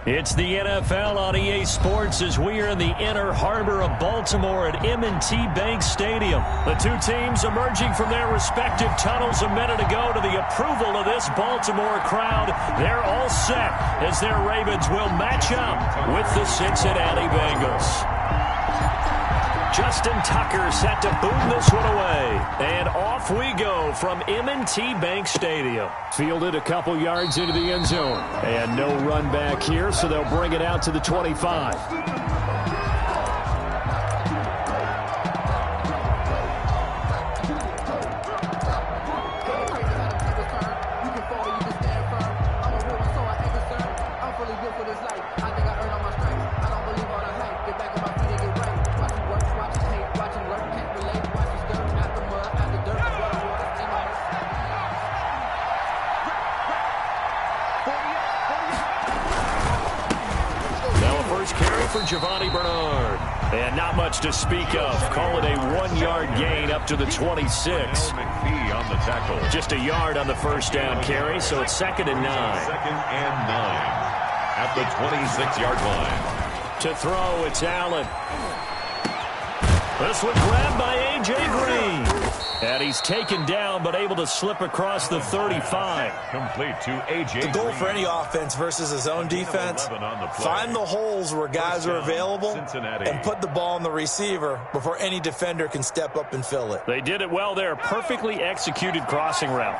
It's the NFL on EA Sports as we are in the inner harbor of Baltimore at M&T Bank Stadium. The two teams emerging from their respective tunnels a minute ago to the approval of this Baltimore crowd. They're all set as their Ravens will match up with the Cincinnati Bengals. Justin Tucker set to boom this one away. And off we go from M&T Bank Stadium. Fielded a couple yards into the end zone. And no run back here, so they'll bring it out to the 25. And not much to speak of. Call it a 1-yard gain up to the 26. On the tackle. Just a yard on the first down carry, so it's 2nd and 9. 2nd and 9 at the 26-yard line. To throw, it's Allen. This one grabbed by A.J. Green. And he's taken down, but able to slip across the 35. Complete to A.J. The goal for any offense versus his own defense, find the holes where guys are available and put the ball on the receiver before any defender can step up and fill it. They did it well there. Perfectly executed crossing route.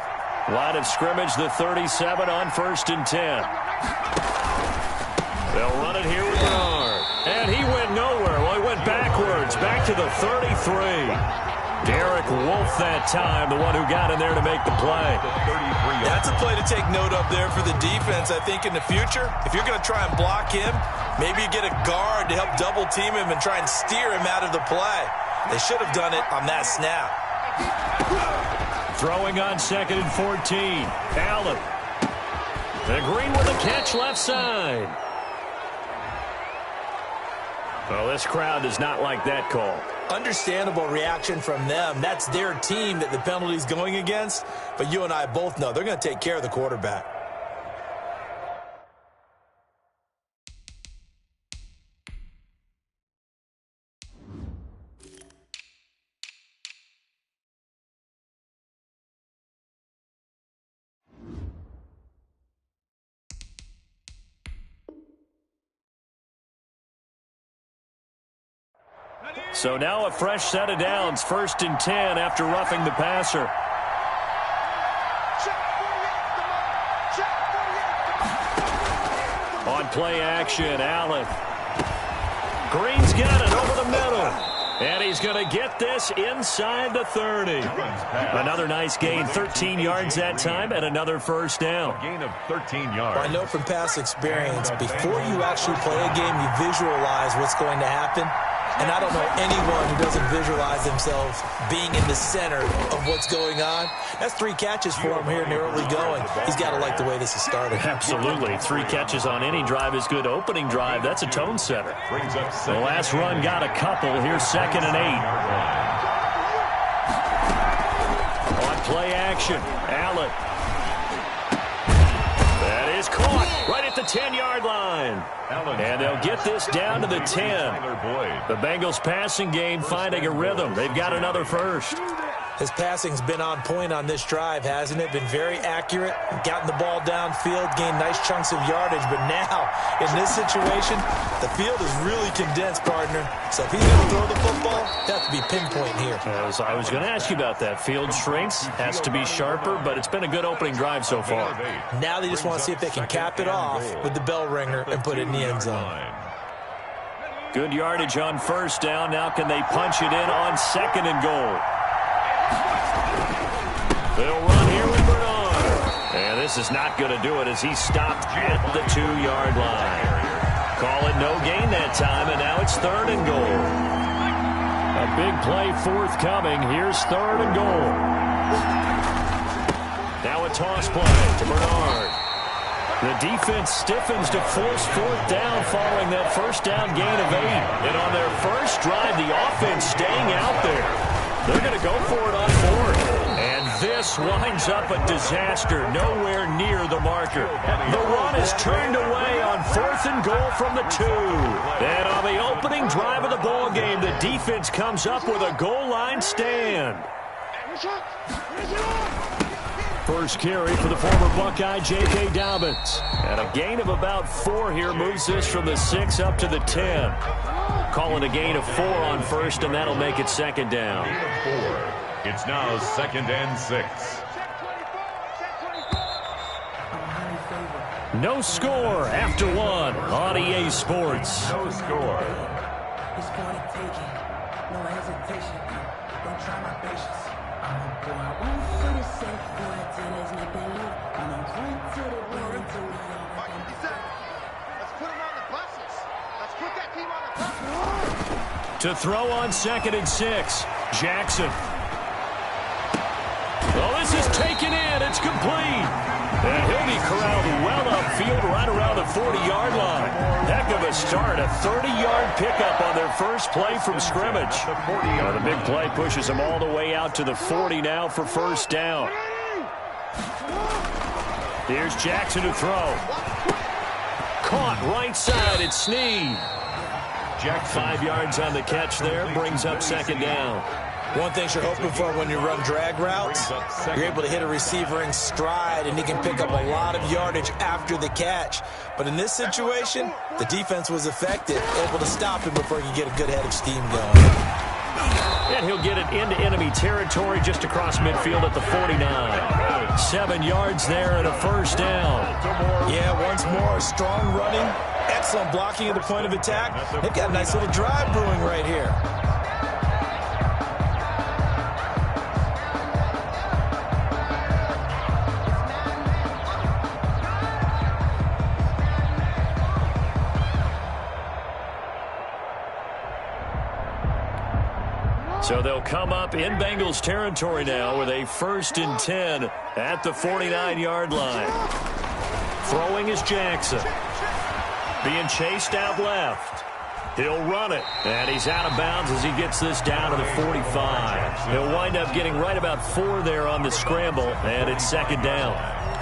Line of scrimmage, the 37 on 1st and 10. They'll run it here with Bernard. And he went nowhere. Well, he went backwards, back to the 33. Derek Wolfe that time, the one who got in there to make the play. That's a play to take note of there for the defense. I think in the future, if you're going to try and block him, maybe you get a guard to help double team him and try and steer him out of the play. They should have done it on that snap. Throwing on 2nd and 14. Allen. The Green with a catch left side. Well, this crowd does not like that call. Understandable reaction from them. That's their team that the penalty's going against. But you and I both know they're going to take care of the quarterback. So now a fresh set of downs, 1st and 10 after roughing the passer. On play action, Allen. Green's got it over the middle. And he's going to get this inside the 30. Another nice gain, 13 yards that time, and another first down. Gain of 13 yards. I know from past experience, before you actually play a game, you visualize what's going to happen. And I don't know anyone who doesn't visualize themselves being in the center of what's going on. That's 3 catches for him here in the early going. He's got to like the way this is started. Absolutely. 3 catches on any drive is good. Opening drive, that's a tone setter. The last run got a couple. Here's 2nd and 8. On play action, Allen. That is caught right at the 10-yard line. And they'll get this down to the 10. The Bengals passing game finding a rhythm. They've got another first. His passing's been on point on this drive, hasn't it? Been very accurate, gotten the ball downfield, gained nice chunks of yardage. But now, in this situation, the field is really condensed, partner. So if he's going to throw the football, it has to be pinpoint here. I was going to ask you about that. Field shrinks, has to be sharper, but it's been a good opening drive so far. Now they just want to see if they can cap it off with the bell ringer and put it in the end zone. Good yardage on first down. Now can they punch it in on 2nd and goal? They'll run here with Bernard. And this is not going to do it as he's stopped at the 2-yard line. Call it no gain that time, and now it's 3rd and goal. A big play forthcoming. Here's 3rd and goal. Now a toss play to Bernard. The defense stiffens to force 4th down following that first down gain of 8. And on their first drive, the offense staying out there. They're going to go for it on 4th. And this winds up a disaster, nowhere near the marker. The run is turned away on 4th 4th and goal from the 2. And on the opening drive of the ball game, the defense comes up with a goal line stand. First carry for the former Buckeye, J.K. Dobbins. And a gain of about 4 here moves this from the 6 up to the 10. Calling a gain of 4 on first, and that'll make it second down. Gain of 4. It's now 2nd and 6. No score after 1 on EA Sports. No score. It's for the taking. No hesitation. Don't try my patience. I'm a boy. I won't for the sake for it till there's nothing left. I'm a run to the win until we all Let's put them on the buses. Let's put that team on the bus. To throw on 2nd and 6, Jackson. Well, this is taken in. It's complete. And he'll be corralled well upfield right around the 40-yard line. Heck of a start. A 30-yard pickup on their first play from scrimmage. The big play pushes them all the way out to the 40 now for first down. Here's Jackson to throw. Caught right side. It's Snead. 5 yards on the catch there. Brings up second down. One thing you're hoping for when you run drag routes, you're able to hit a receiver in stride, and he can pick up a lot of yardage after the catch. But in this situation, the defense was effective, able to stop him before he could get a good head of steam going. And he'll get it into enemy territory just across midfield at the 49. 7 yards there and a first down. Yeah, once more, strong running, excellent blocking at the point of attack. They've got a nice little drive brewing right here. So they'll come up in Bengals territory now with a 1st and 10 at the 49-yard line. Throwing is Jackson. Being chased out left. He'll run it. And he's out of bounds as he gets this down to the 45. He'll wind up getting right about 4 there on the scramble, and it's second down.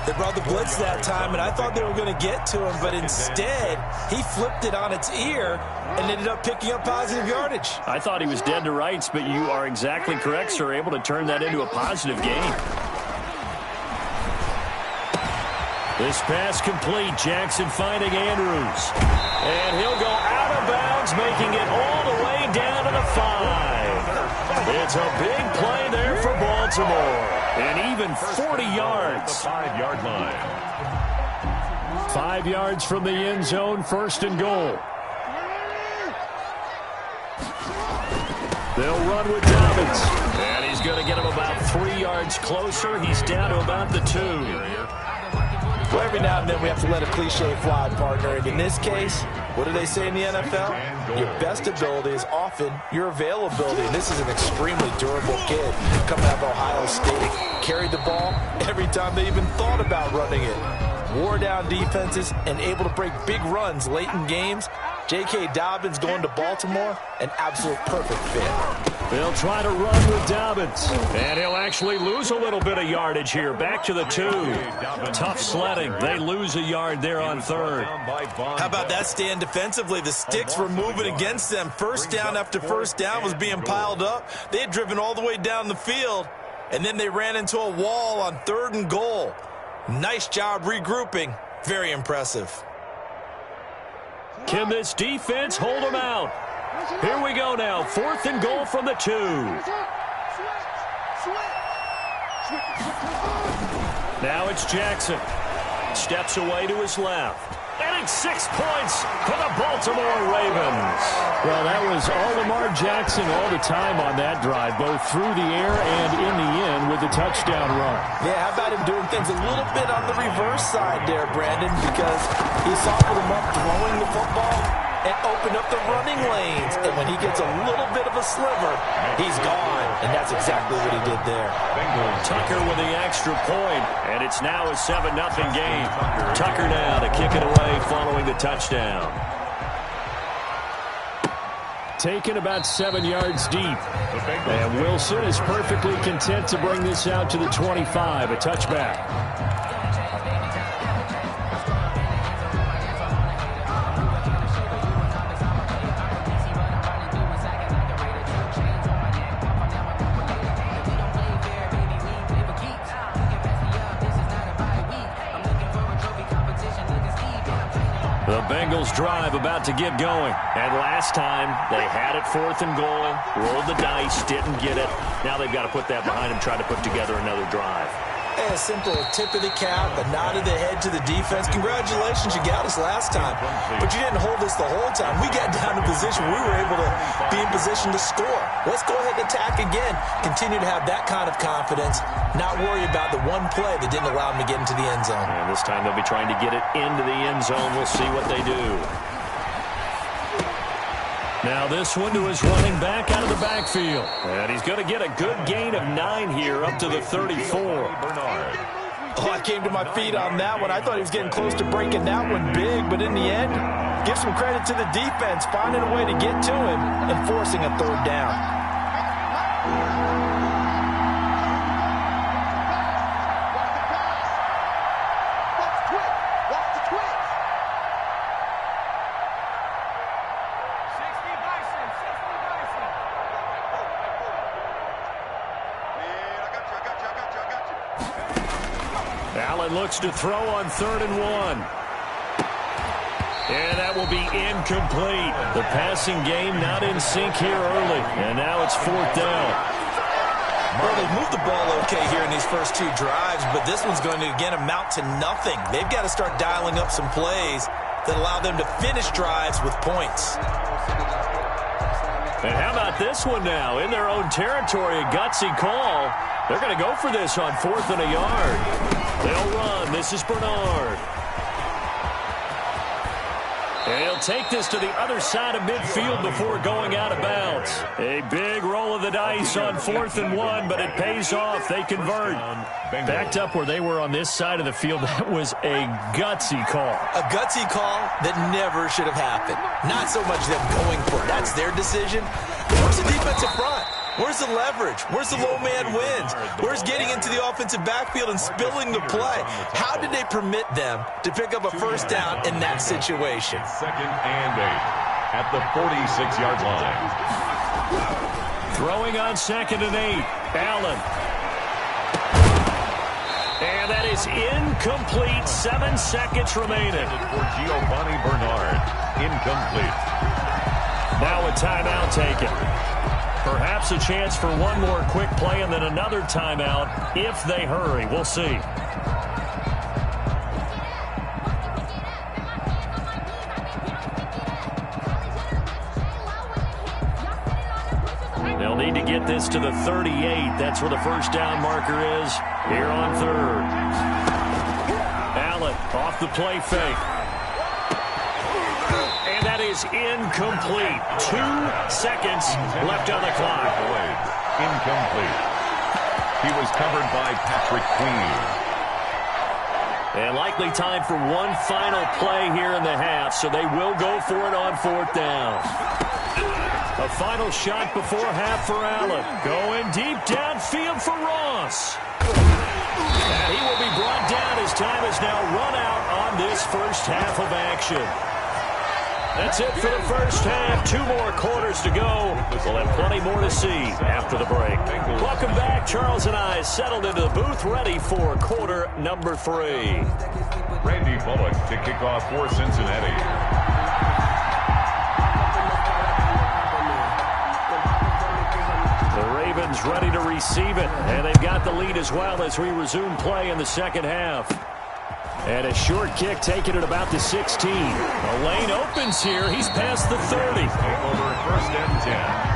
They brought the blitz that time, and I thought they were going to get to him, but instead, he flipped it on its ear and ended up picking up positive yardage. I thought he was dead to rights, but you are exactly correct, sir, able to turn that into a positive gain. This pass complete. Jackson finding Andrews. And he'll go out of bounds, making it all the way down to the 5. It's a big play there for Baltimore. And even 40 yards. The 5-yard line. 5 yards from the end zone, 1st and goal. They'll run with Dobbins. And he's going to get him about 3 yards closer. He's down to about the 2. Well, every now and then we have to let a cliche fly, partner. And in this case, what do they say in the NFL? Your best ability is often your availability. And this is an extremely durable kid coming out of Ohio State. Carried the ball every time they even thought about running it. Wore down defenses and able to break big runs late in games. J.K. Dobbins going to Baltimore, an absolute perfect fit. They'll try to run with Dobbins. And he'll actually lose a little bit of yardage here. Back to the 2. Tough sledding. They lose a yard there on 3rd. How about that stand defensively? The sticks were moving against them. First down after first down was being piled up. They had driven all the way down the field, and then they ran into a wall on 3rd and goal. Nice job regrouping. Very impressive. Can this defense hold them out? Here we go now. 4th and goal from the 2. Now it's Jackson. Steps away to his left. And it's 6 points for the Baltimore Ravens. Well, that was all Lamar Jackson all the time on that drive, both through the air and in the end with the touchdown run. Yeah, how about him doing things a little bit on the reverse side there, Brandon, because he softened him up throwing the football and opened up the running lanes. And when he gets a little bit of a sliver, he's gone. And that's exactly what he did there. Tucker with the extra point, and it's now a 7-0 game. Tucker now to kick it away following the touchdown. Taken about 7 yards deep. And Wilson is perfectly content to bring this out to the 25, a touchback. The Bengals drive about to get going. And last time, they had it 4th and goal, rolled the dice, didn't get it. Now they've got to put that behind them, try to put together another drive. A simple tip of the cap, a nod of the head to the defense. Congratulations, you got us last time. But you didn't hold us the whole time. We got down to position. We were able to be in position to score. Let's go ahead and attack again. Continue to have that kind of confidence. Not worry about the one play that didn't allow them to get into the end zone. And this time they'll be trying to get it into the end zone. We'll see what they do. Now this one to his running back out of the backfield. And he's going to get a good gain of 9 here up to the 34. Oh, I came to my feet on that one. I thought he was getting close to breaking that one big, but in the end, give some credit to the defense, finding a way to get to him and forcing a 3rd down. Allen looks to throw on 3rd and 1. And that will be incomplete. The passing game not in sync here early. And now it's 4th down. Well, they've moved the ball okay here in these first 2 drives, but this one's going to, again, amount to nothing. They've got to start dialing up some plays that allow them to finish drives with points. And how about this one now? In their own territory, a gutsy call. They're going to go for this on 4th and a yard. They'll run. This is Bernard. And he'll take this to the other side of midfield before going out of bounds. A big roll of the dice on 4th and 1, but it pays off. They convert. Backed up where they were on this side of the field, that was a gutsy call. A gutsy call that never should have happened. Not so much them going for it. That's their decision. Where's the defensive front? Where's the leverage? Where's the low man wins? Where's getting into the offensive backfield and spilling the play? How did they permit them to pick up a 1st down in that situation? 2nd and 8 at the 46-yard line. Throwing on 2nd and 8. Allen. And that is incomplete. 7 seconds remaining. For Giovanni Bernard. Incomplete. Now a timeout taken. Perhaps a chance for one more quick play and then another timeout if they hurry. We'll see. They'll need to get this to the 38. That's where the 1st down marker is here on 3rd. Allen off the play fake. And that is incomplete. 2 seconds left on the clock. Incomplete. He was covered by Patrick Queen. And likely time for one final play here in the half, so they will go for it on 4th down. A final shot before half for Allen. Going deep downfield for Ross. And he will be brought down as time is now run out on this first half of action. That's it for the first half. 2 more quarters to go. We'll have plenty more to see after the break. Welcome back. Charles and I settled into the booth ready for quarter number 3. Randy Bullock to kick off for Cincinnati. The Ravens ready to receive it. And they've got the lead as well as we resume play in the second half. And a short kick taken at about the 16. A lane opens here. He's past the 30. Take over 1st and 10.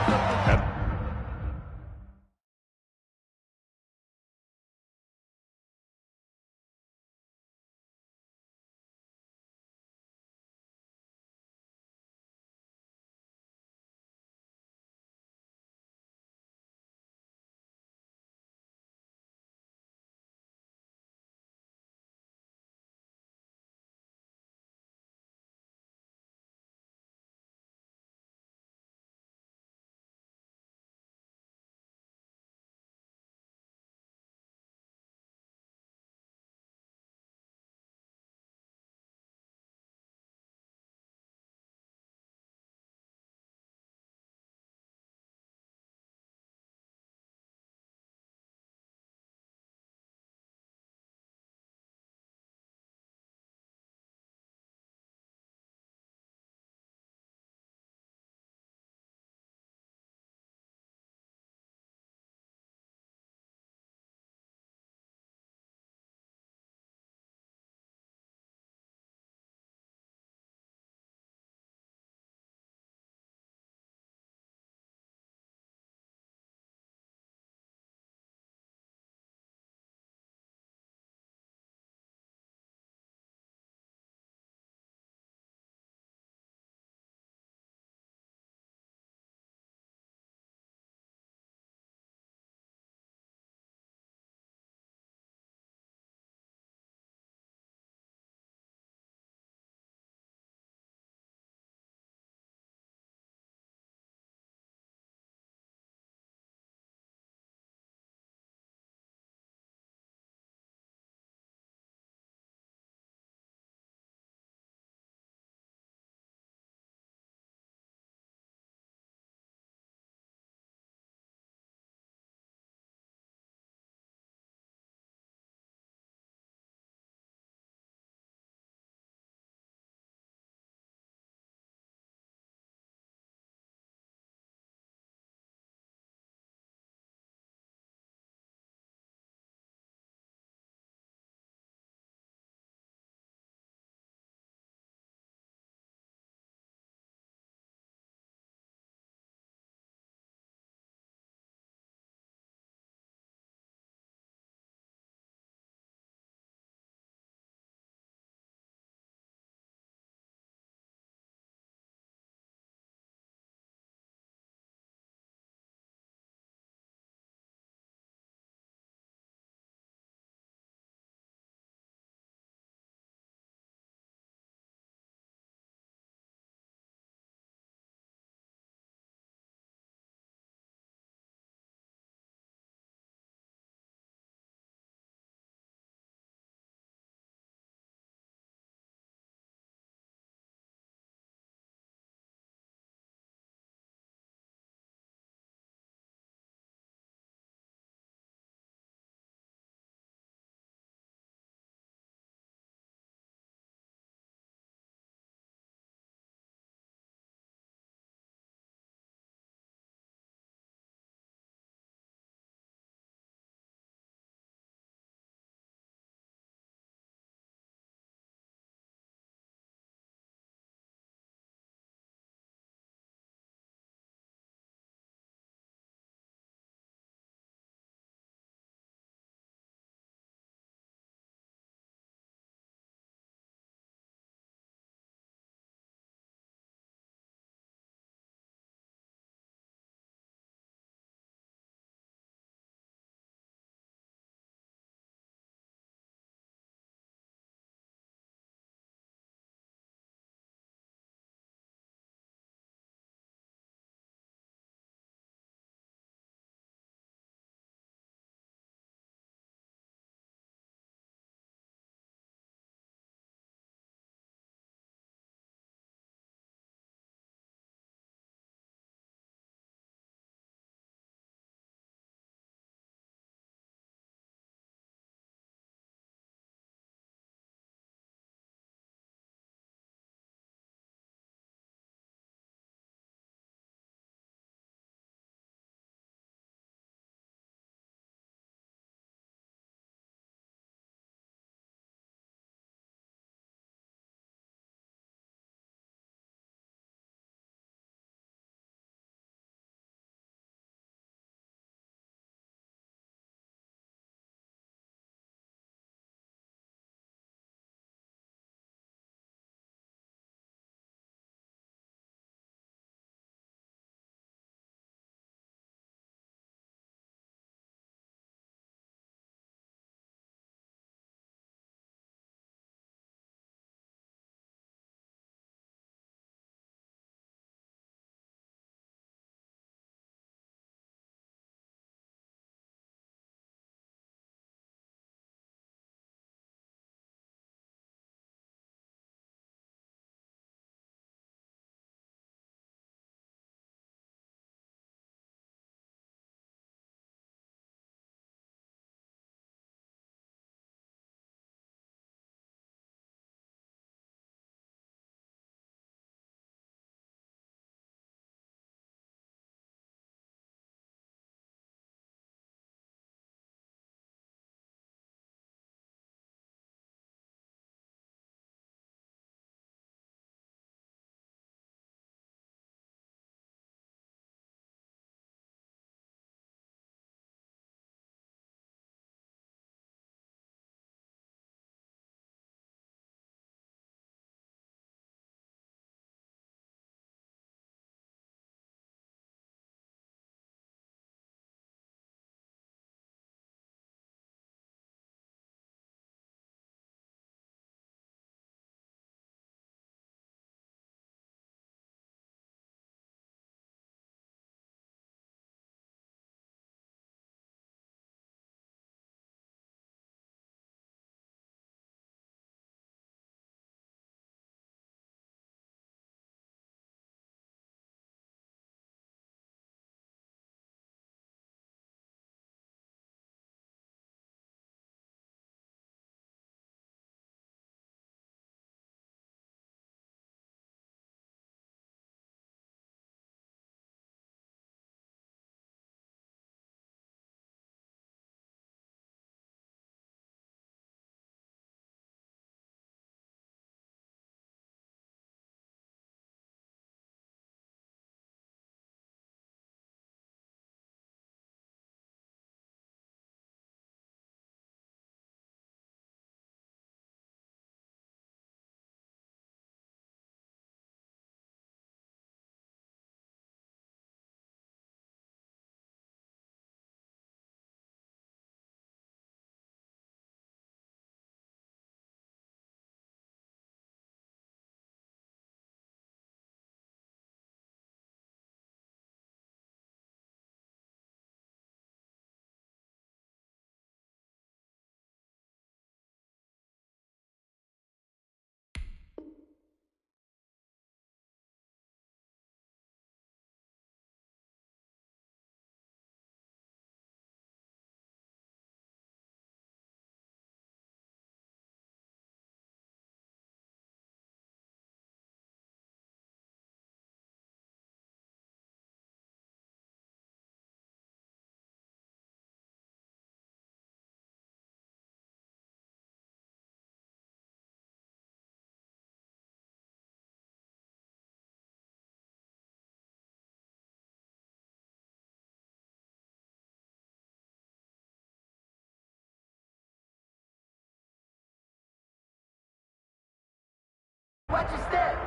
Watch your step.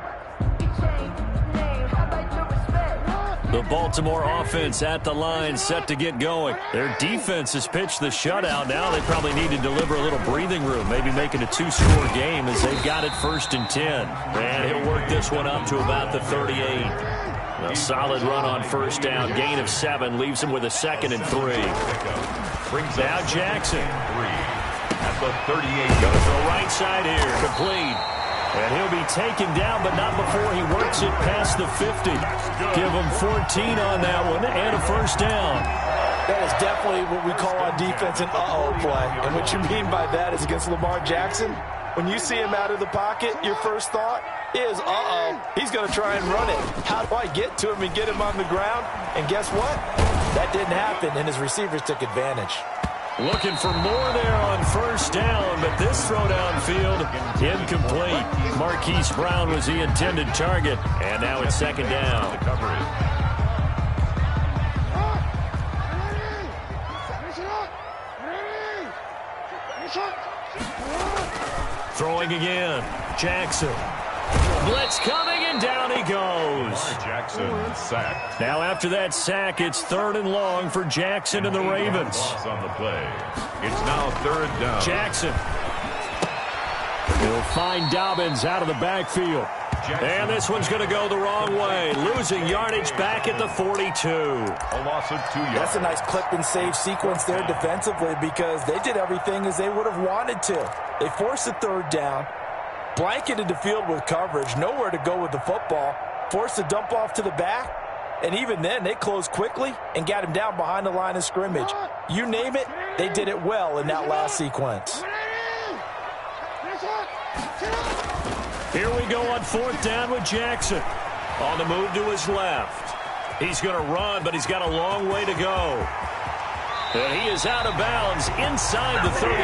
He changed his name. How about your respect? The Baltimore offense at the line, set to get going. Their defense has pitched the shutout. Now they probably need to deliver a little breathing room, maybe make it a 2-score game as they've got it 1st and 10. And he'll work this one up to about the 38. A solid run on 1st down, gain of 7, leaves him with a 2nd and 3. Now Jackson. At the 38. Going to throw right side here, complete. And he'll be taken down, but not before he works it past the 50. Give him 14 on that one and a 1st down. That is definitely what we call on defense an uh-oh play. And what you mean by that is against Lamar Jackson, when you see him out of the pocket, your first thought is, uh-oh, he's going to try and run it. How do I get to him and get him on the ground? And guess what? That didn't happen, and his receivers took advantage. Looking for more there on 1st down, but this throw downfield incomplete. Marquise Brown was the intended target, and now it's 2nd down. Throwing again. Jackson. Blitz coming, and down he goes. Jackson sacked. Now after that sack, it's 3rd and long for Jackson and the Ravens. On the play. It's now 3rd down. Jackson. He'll find Dobbins out of the backfield. And this one's going to go the wrong way. Losing yardage back at the 42. A loss of 2 yards. That's a nice clip and save sequence there defensively because they did everything as they would have wanted to. They forced a 3rd down, blanketed the field with coverage, nowhere to go with the football, forced a dump off to the back, and even then they closed quickly and got him down behind the line of scrimmage. You name it, they did it well in that last sequence. Here we go on 4th down with Jackson. On the move to his left. He's going to run, but he's got a long way to go. And he is out of bounds inside the 35.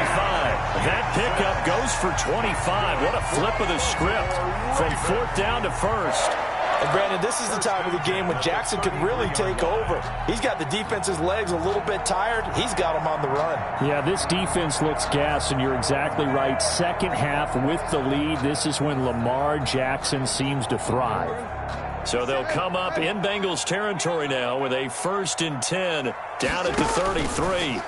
That pickup goes for 25. What a flip of the script from 4th down to 1st. And Brandon, this is the time of the game when Jackson could really take over. He's got the defense's legs a little bit tired. He's got them on the run. Yeah, this defense looks gassed, and you're exactly right. 2nd half with the lead. This is when Lamar Jackson seems to thrive. So they'll come up in Bengals territory now with a 1st and 10 down at the 33.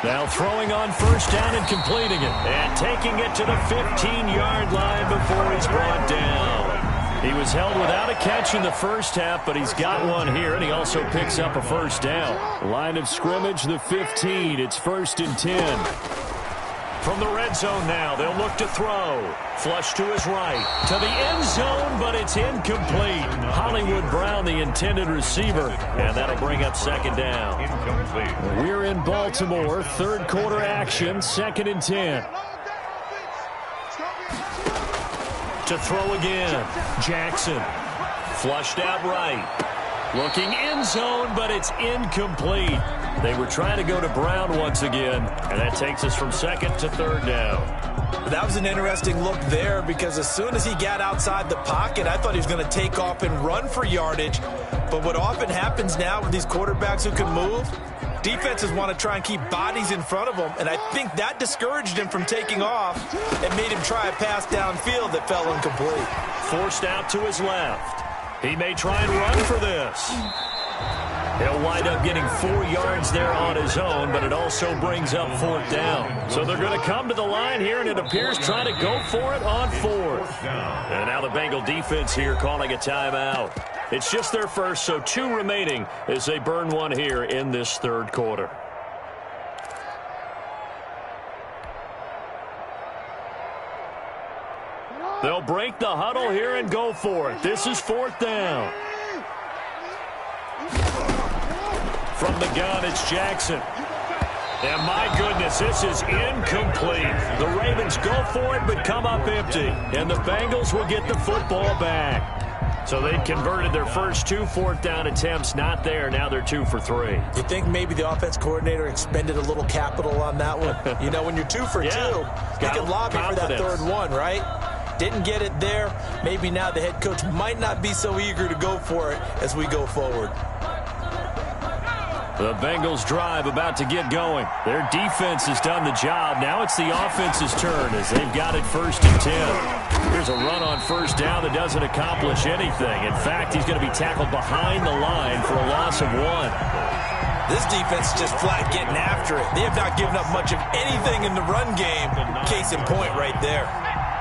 Now throwing on 1st down and completing it. And taking it to the 15-yard line before he's brought down. He was held without a catch in the 1st half, but he's got one here, and he also picks up a 1st down. Line of scrimmage, the 15. It's 1st and 10. From the red zone now, they'll look to throw. Flush to his right. To the end zone, but it's incomplete. Hollywood Brown, the intended receiver, and that'll bring up 2nd down. Incomplete. We're in Baltimore. 3rd quarter action, 2nd and 10. To throw again. Jackson. Flushed out right. Looking end zone, but it's incomplete. They were trying to go to Brown once again, and that takes us from 2nd to 3rd down. That was an interesting look there because as soon as he got outside the pocket, I thought he was going to take off and run for yardage. But what often happens now with these quarterbacks who can move, defenses want to try and keep bodies in front of them, and I think that discouraged him from taking off and made him try a pass downfield that fell incomplete. Forced out to his left. He may try and run for this. He'll wind up getting 4 yards there on his own, but it also brings up 4th down. So they're going to come to the line here, and it appears trying to go for it on 4th. And now the Bengal defense here calling a timeout. It's just their first, so 2 remaining as they burn one here in this 3rd quarter. They'll break the huddle here and go for it. This is 4th down. From the gun, it's Jackson. And my goodness, this is incomplete. The Ravens go for it, but come up empty. And the Bengals will get the football back. So they converted their first 2 4th down attempts. Not there. Now they're 2 for 3. You think maybe the offense coordinator expended a little capital on that one? You know, when you're 2 for 2, you can lobby for that 3rd one, right? Didn't get it there. Maybe now the head coach might not be so eager to go for it as we go forward. The Bengals drive about to get going. Their defense has done the job. Now it's the offense's turn as they've got it 1st and 10. Here's a run on 1st down that doesn't accomplish anything. In fact, he's going to be tackled behind the line for a loss of 1. This defense is just flat getting after it. They have not given up much of anything in the run game. Case in point right there.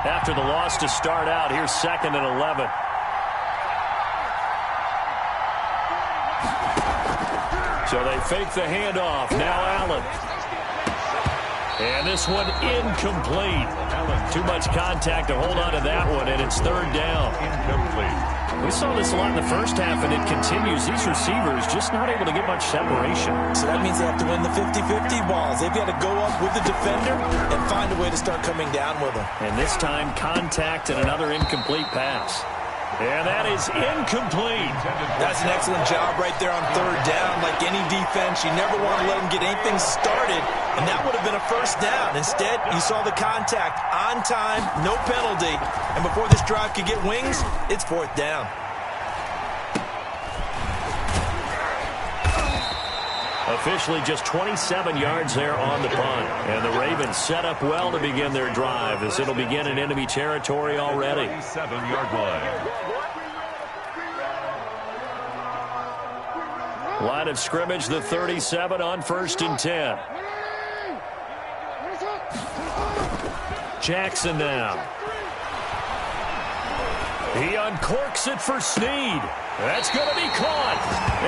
After the loss to start out, here's 2nd and 11. So they fake the handoff. Now Allen. And this one incomplete. Too much contact to hold on to that one, and it's 3rd down. Incomplete. We saw this a lot in the first half, and it continues. These receivers just not able to get much separation. So that means they have to win the 50-50 balls. They've got to go up with the defender and find a way to start coming down with them. And this time, contact and another incomplete pass. And that is incomplete. That's an excellent job right there on 3rd down. Like any defense, you never want to let them get anything started, and that would have been a 1st down. Instead, you saw the contact on time, no penalty, and before this drive could get wings, it's 4th down. Officially just 27 yards there on the punt. And the Ravens set up well to begin their drive as it'll begin in enemy territory already. 7-yard line. Line of scrimmage, the 37 on 1st and 10. Jackson now. He uncorks it for Snead. That's going to be caught.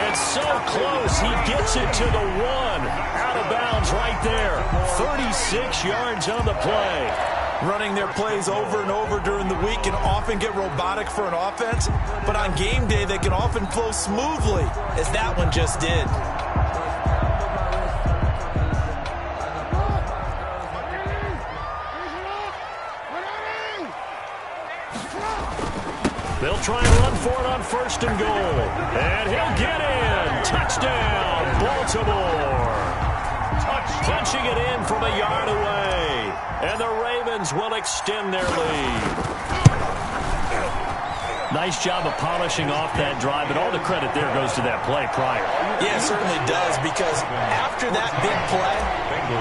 It's so close. He gets it to the 1. Out of bounds right there. 36 yards on the play. Running their plays over and over during the week can often get robotic for an offense, but on game day they can often flow smoothly, as that one just did. They'll try and run for it on 1st and goal. And he'll get in. Touchdown, Baltimore. Punching it in from a yard away. And the Ravens will extend their lead. Nice job of polishing off that drive, but all the credit there goes to that play prior. Yeah, it certainly does, because after that big play,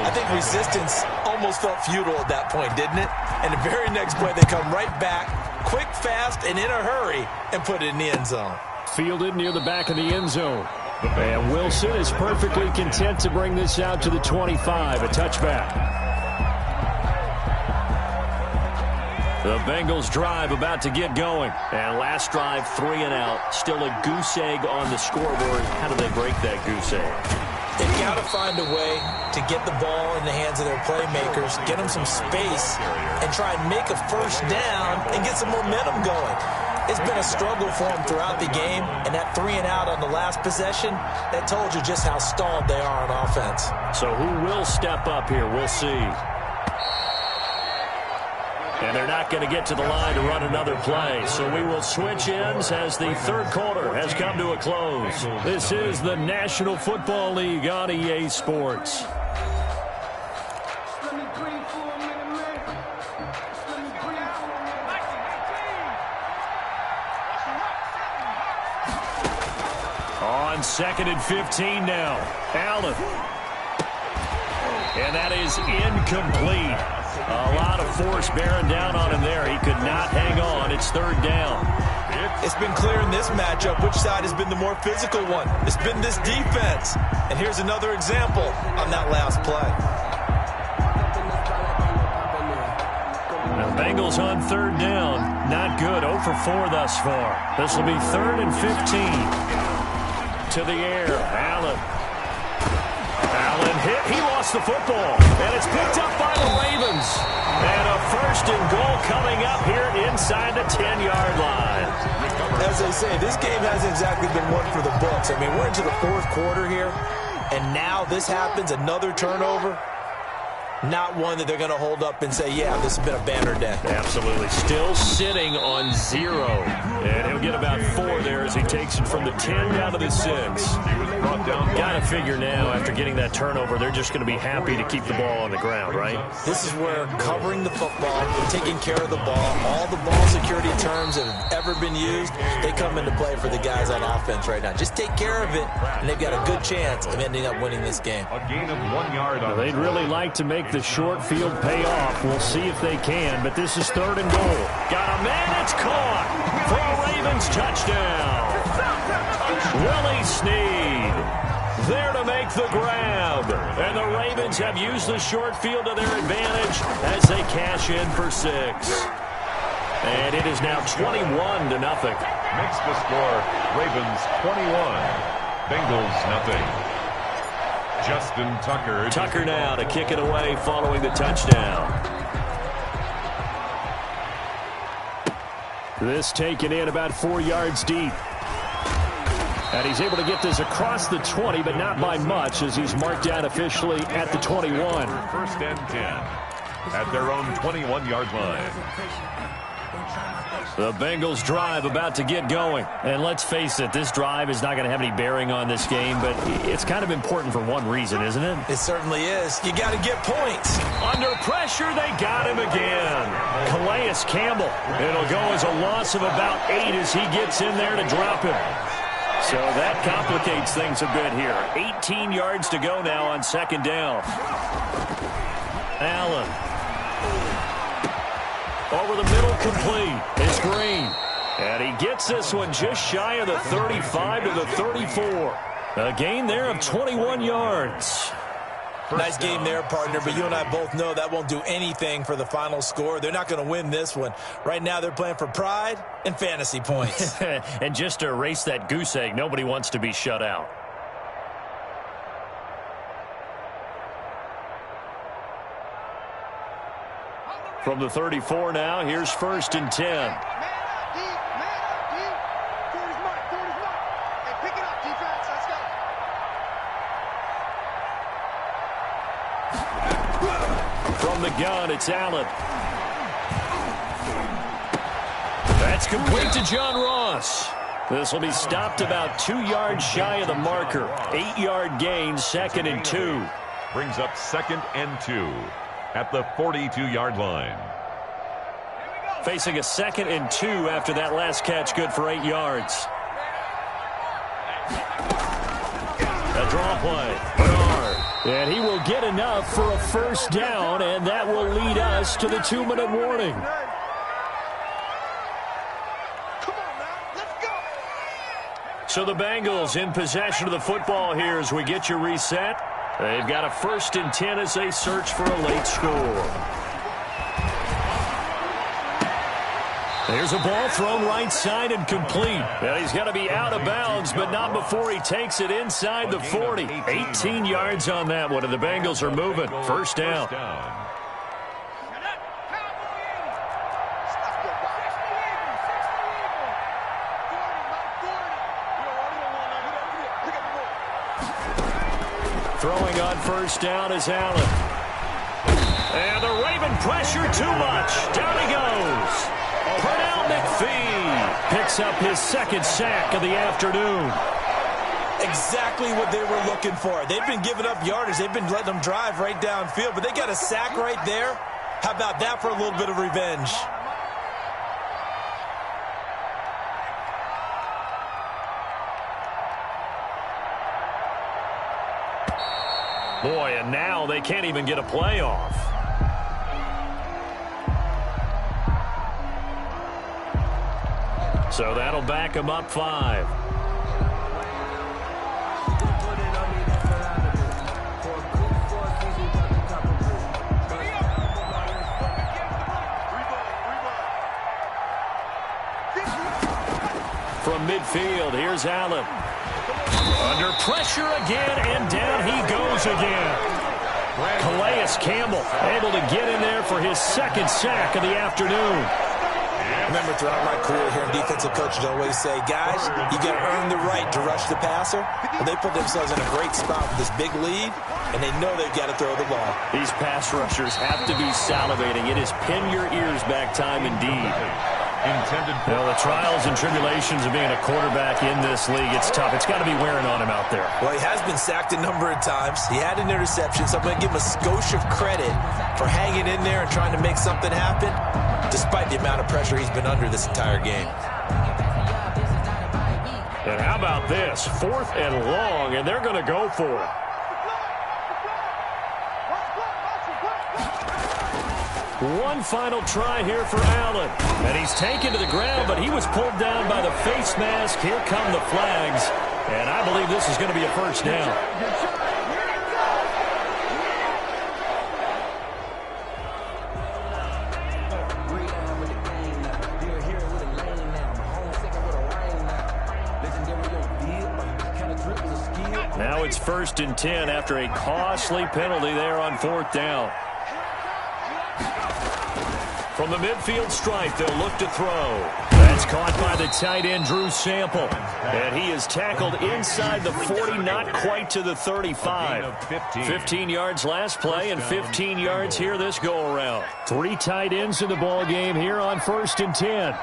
I think resistance almost felt futile at that point, didn't it? And the very next play, they come right back, quick, fast, and in a hurry, and put it in the end zone. Fielded near the back of the end zone. And Wilson is perfectly content to bring this out to the 25, a touchback. The Bengals drive about to get going. And last drive, 3 and out. Still a goose egg on the scoreboard. How do they break that goose egg? They've got to find a way to get the ball in the hands of their playmakers, get them some space, and try and make a 1st down and get some momentum going. It's been a struggle for them throughout the game, and that 3 and out on the last possession, that told you just how stalled they are on offense. So who will step up here? We'll see. And they're not going to get to the line to run another play. So we will switch ends as the 3rd quarter has come to a close. This is the National Football League on EA Sports. On 2nd and 15 now. Allen. And that is incomplete. A lot of force bearing down on him there. He could not hang on. It's 3rd down. It's been clear in this matchup which side has been the more physical one. It's been this defense. And here's another example on that last play. The Bengals on 3rd down. Not good. 0 for 4 thus far. This will be 3rd and 15. To the air. Allen. Allen hit. He lost the football. And it's picked up by the Ravens. And a 1st and goal coming up here inside the 10-yard line. As they say, this game hasn't exactly been one for the books. I mean, we're into the 4th quarter here, and now this happens, another turnover. not one that they're going to hold up and say, yeah, this has been a banner day. Absolutely. Still sitting on 0. And he'll get about 4 there as he takes it from the 10 down to the 6. He was brought down. Got to figure now, after getting that turnover, they're just going to be happy to keep the ball on the ground, right? This is where covering the football, taking care of the ball, all the ball security terms that have ever been used, they come into play for the guys on offense right now. Just take care of it, and they've got a good chance of ending up winning this game. A gain of 1 yard. On They'd really like to make the short field pay off. We'll see if they can, but this is 3rd and goal. Got a man, it's caught for a Ravens touchdown. Willie Snead there to make the grab. And the Ravens have used the short field to their advantage as they cash in for 6. And it is now 21-0. Makes the score Ravens 21, Bengals nothing. Justin Tucker. Tucker now to kick it away following the touchdown. This taken in about 4 yards deep. And he's able to get this across the 20, but not by much, as he's marked down officially at the 21. 1st and 10 at their own 21-yard line. The Bengals drive about to get going. And let's face it, this drive is not going to have any bearing on this game, but it's kind of important for one reason, isn't it? It certainly is. You got to get points. Under pressure, they got him again. Calais Campbell. It'll go as a loss of about 8 as he gets in there to drop him. So that complicates things a bit here. 18 yards to go now on 2nd down. Allen. Over the middle, complete. It's Green. And he gets this one just shy of the 35 to the 34. A gain there of 21 yards. Nice game there, partner, but you and I both know that won't do anything for the final score. They're not going to win this one. Right now, they're playing for pride and fantasy points. And just to erase that goose egg, nobody wants to be shut out. From the 34 now, here's 1st and 10. Man up, deep. Forward is mark. Hey, pick it up, defense. Let's go. From the gun, it's Allen. That's complete to John Ross. This will be stopped about 2 yards shy of the marker. 8-yard gain, 2nd and 2. Brings up 2nd and 2 at the 42-yard line. Facing a 2nd and 2 after that last catch, good for 8 yards. A draw play. Bernard. And he will get enough for a 1st down, and that will lead us to the 2-minute warning. Come on, man. Let's go. So the Bengals in possession of the football here as we get you reset. They've got a 1st and 10 as they search for a late score. There's a ball thrown right side and complete. Well, he's got to be out of bounds, but not before he takes it inside the 40. 18 yards on that one, and the Bengals are moving. 1st down. Throwing on 1st down is Allen. And the Raven pressure too much. Down he goes. Pernell McPhee picks up his 2nd sack of the afternoon. Exactly what they were looking for. They've been giving up yardage. They've been letting them drive right downfield, but they got a sack right there. How about that for a little bit of revenge? Boy, and now they can't even get a playoff. So that'll back them up 5. From midfield, here's Allen. Under pressure again, and down he goes again. Calais Campbell able to get in there for his 2nd sack of the afternoon. remember throughout my career hearing defensive coaches always say, guys, you got to earn the right to rush the passer. Well, they put themselves in a great spot with this big lead, and they know they've got to throw the ball. These pass rushers have to be salivating. It is pin your ears back time indeed. Well, the trials and tribulations of being a quarterback in this league, it's tough. It's got to be wearing on him out there. Well, he has been sacked a number of times. He had an interception, so I'm going to give him a skosh of credit for hanging in there and trying to make something happen, despite the amount of pressure he's been under this entire game. And how about this? 4th and long, and they're going to go for it. One final try here for Allen. And he's taken to the ground, but he was pulled down by the face mask. Here come the flags. And I believe this is going to be a first down. Now it's 1st and 10 after a costly penalty there on 4th down. From the midfield stripe, they'll look to throw. That's caught by the tight end, Drew Sample. And he is tackled inside the 40, not quite to the 35. 15 yards last play and 15 yards here this go-around. 3 tight ends in the ball game here on 1st and 10.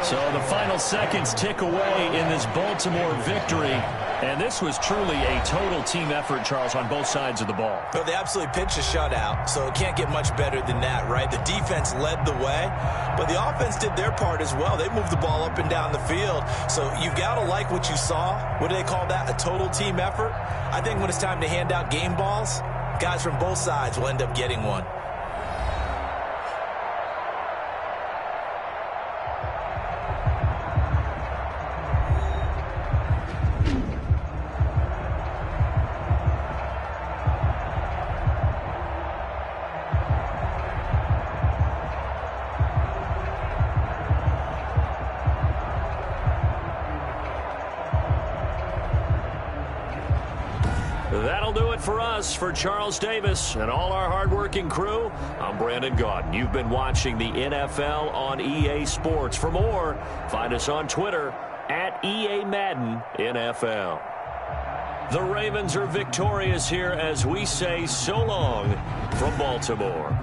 So the final seconds tick away in this Baltimore victory. And this was truly a total team effort, Charles, on both sides of the ball. Well, they absolutely pitched a shutout, so it can't get much better than that, right? The defense led the way, but the offense did their part as well. They moved the ball up and down the field. So you've got to like what you saw. What do they call that? A total team effort? I think when it's time to hand out game balls, guys from both sides will end up getting one. That'll do it for us. For Charles Davis and all our hardworking crew, I'm Brandon Gaudin. You've been watching the NFL on EA Sports. For more, find us on Twitter at EA Madden NFL. The Ravens are victorious here as we say so long from Baltimore.